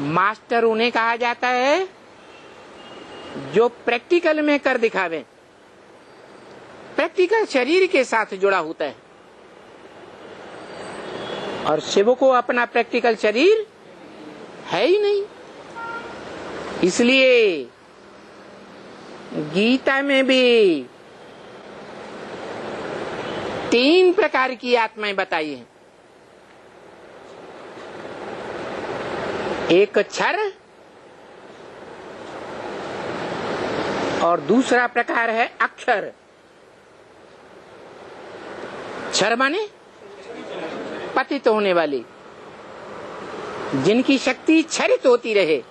Master उन्हें कहा जाता है जो प्रैक्टिकल में कर दिखावे, प्रैक्टिकल शरीर के साथ जुड़ा होता है। और शिव को अपना प्रैक्टिकल शरीर है ही नहीं। इसलिए गीता में भी 3 प्रकार की आत्माएं बताई हैं। एक क्षर और दूसरा प्रकार है अक्षर। क्षर माने पतित होने वाली, जिनकी शक्ति क्षरित होती रहे।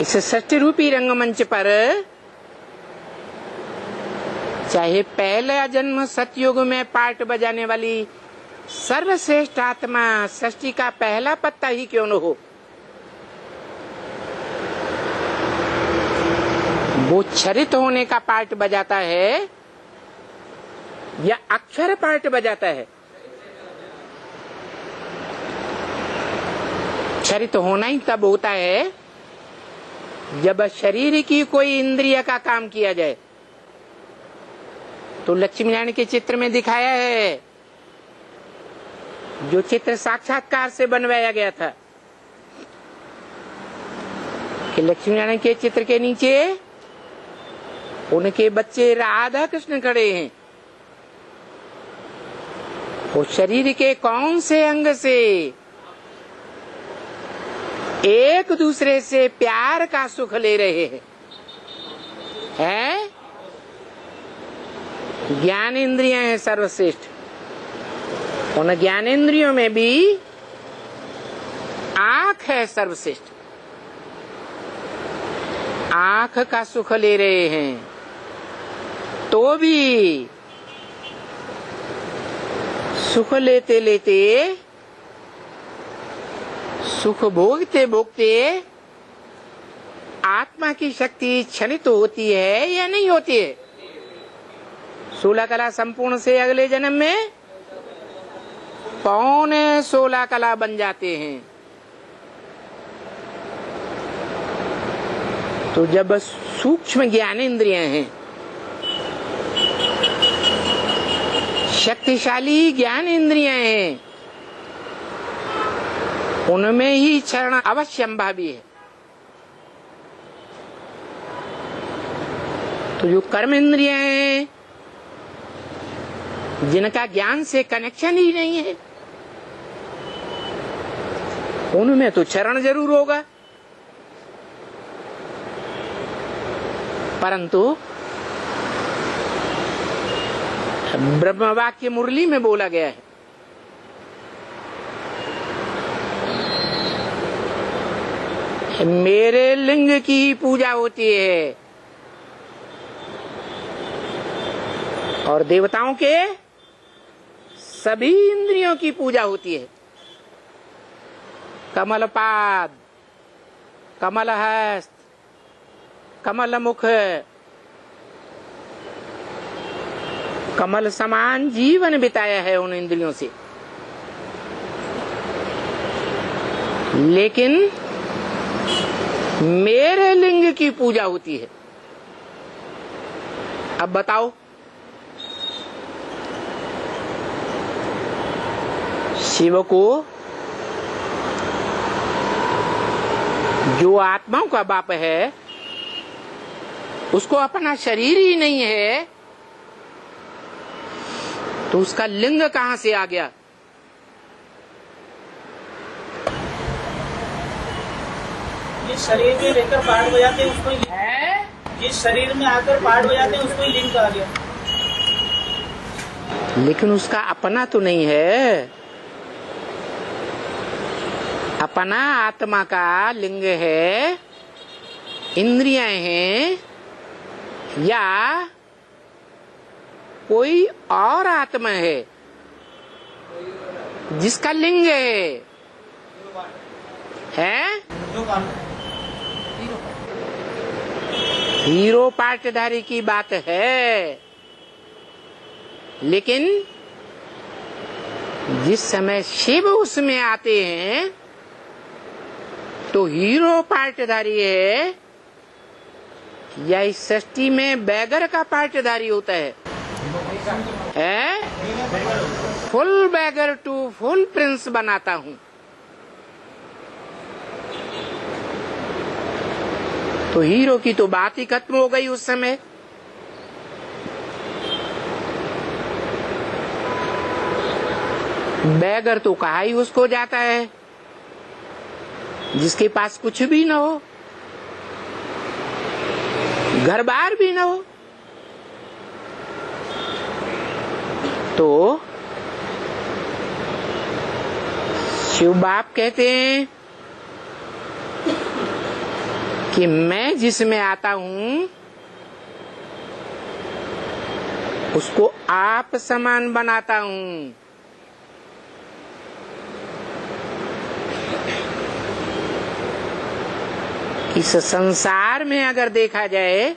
इस सृष्टि रूपी रंगमंच पर चाहे पहला जन्म सतयुग में पार्ट बजाने वाली सर्वश्रेष्ठ आत्मा सृष्टि का पहला पत्ता ही क्यों न हो, वो क्षरित होने का पार्ट बजाता है या अक्षर पार्ट बजाता है। क्षरित होना ही तब होता है जब शरीर की कोई इंद्रिय का काम किया जाए। तो लक्ष्मी नारायण के चित्र में दिखाया है, जो चित्र साक्षात्कार से बनवाया गया था, कि लक्ष्मी नारायण के चित्र के नीचे उनके बच्चे राधा कृष्ण खड़े हैं। वो शरीर के कौन से अंग से एक दूसरे से प्यार का सुख ले रहे हैं? ज्ञान इंद्रियां हैं सर्वश्रेष्ठ। उन ज्ञानेंद्रियों में भी आंख है सर्वश्रेष्ठ। आंख का सुख ले रहे हैं तो भी सुख लेते लेते, सुख भोगते भोगते आत्मा की शक्ति क्षणित होती है या नहीं होती है? 16 कला संपूर्ण से अगले जन्म में 16.25 कला बन जाते हैं। तो जब सूक्ष्म ज्ञानेंद्रियां हैं, शक्तिशाली ज्ञानेंद्रियां हैं, उनमें ही क्षरण अवश्यंभावी है। तो जो कर्म इंद्रियां हैं, जिनका ज्ञान से कनेक्शन ही नहीं है, उनमें तो क्षरण जरूर होगा। परंतु ब्रह्म वाक्य मुरली में बोला गया है, मेरे लिंग की ही पूजा होती है और देवताओं के सभी इंद्रियों की पूजा होती है। कमलपाद, कमलहस्त, कमल मुख, कमल समान जीवन बिताया है उन इंद्रियों से। लेकिन मेरे लिंग की पूजा होती है। अब बताओ, शिव को जो आत्माओं का बाप है, उसको अपना शरीर ही नहीं है, तो उसका लिंग कहां से आ गया? जिस शरीर में रहकर पाठ बजाते हैं उसको है, जिस शरीर में आकर पाठ बजाते हैं उसको ही लिंग कहा गया। लेकिन उसका अपना तो नहीं है। अपना आत्मा का लिंग है, इंद्रियां हैं, या कोई और आत्मा है जिसका लिंग है? हीरो पाटधारी की बात है, लेकिन जिस समय शिव उसमें आते हैं तो हीरो पार्टधारी है या इस सृष्टि में बैगर का पार्टधारी होता है? Full beggar to full prince बनाता हूं। तो हीरो की तो बात ही खत्म हो गई उस समय। बैगर तो कहा ही उसको जाता है जिसके पास कुछ भी न हो, घर बार भी न हो। तो शिव बाप कहते हैं कि मैं जिसमें आता हूं उसको आप समान बनाता हूं। इस संसार में अगर देखा जाए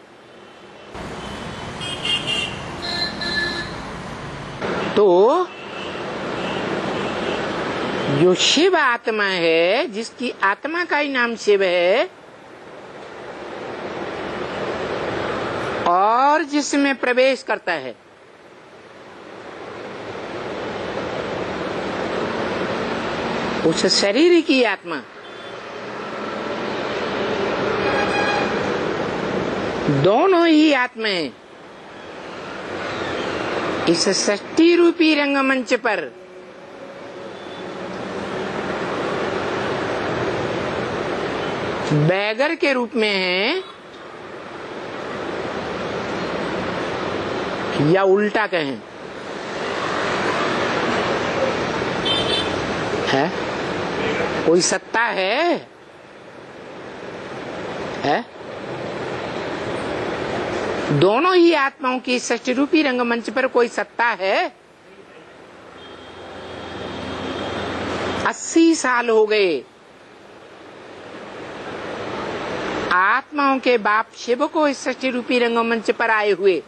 तो जो शिव आत्मा है, जिसकी आत्मा का ही नाम शिव है और जिसमें प्रवेश करता है, उस शरीर की आत्मा दोनों ही आत्माएं इस सृष्टि रूपी रंगमंच पर बैगर के रूप में हैं या उल्टा कहें, है कोई सत्ता है? दोनों ही आत्माओं की सृष्टि रूपी रंगमंच पर कोई सत्ता है? 80 साल हो गए आत्माओं के बाप शिव को इस सृष्टि रूपी रंगमंच पर आए हुए।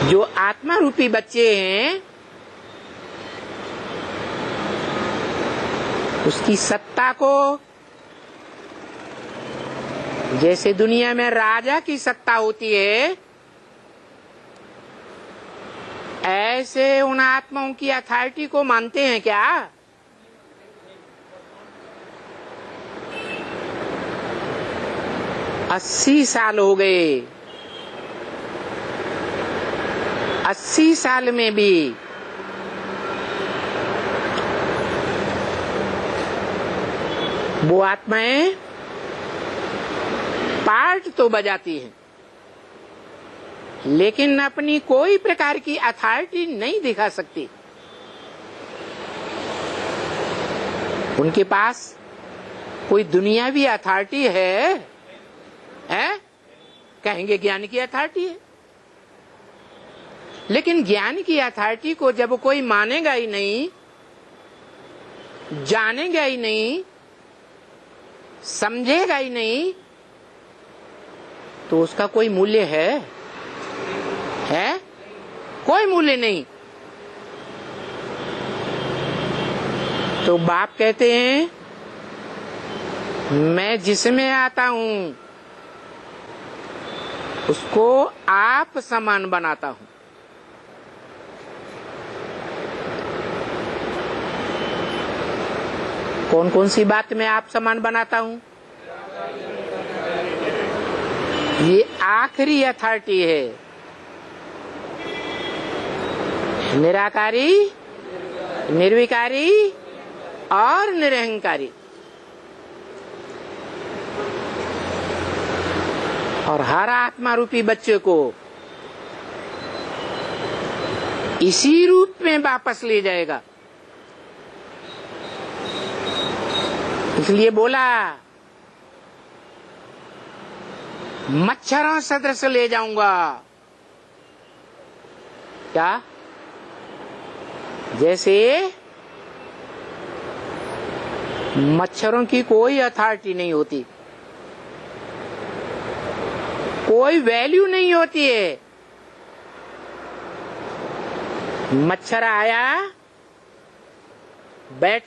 जो आत्मा रूपी बच्चे हैं उसकी सत्ता को जैसे दुनिया में राजा की सत्ता होती है, ऐसे उन आत्माओं की अथॉरिटी को मानते हैं क्या? अस्सी साल हो गए, 80 साल में भी वो आत्माएं पार्ट तो बजाती हैं लेकिन अपनी कोई प्रकार की अथॉरिटी नहीं दिखा सकती। उनके पास कोई दुनियावी अथॉरिटी है? कहेंगे ज्ञान की अथॉरिटी है, लेकिन ज्ञान की अथॉरिटी को जब कोई मानेगा ही नहीं, जानेगा ही नहीं, समझेगा ही नहीं, तो उसका कोई मूल्य है? कोई मूल्य नहीं। तो बाप कहते हैं मैं जिसमें आता हूं उसको आप समान बनाता हूं। कौन कौन सी बात में आप समान बनाता हूं? ये आखिरी अथॉरिटी है, निराकारी, निर्विकारी और निरहंकारी। और हर आत्मा रूपी बच्चे को इसी रूप में वापस ले जाएगा। इसलिए बोला मच्छरों सदृश ले जाऊंगा। क्या? जैसे मच्छरों की कोई अथॉरिटी नहीं होती, कोई वैल्यू नहीं होती है, मच्छर आया, बैठ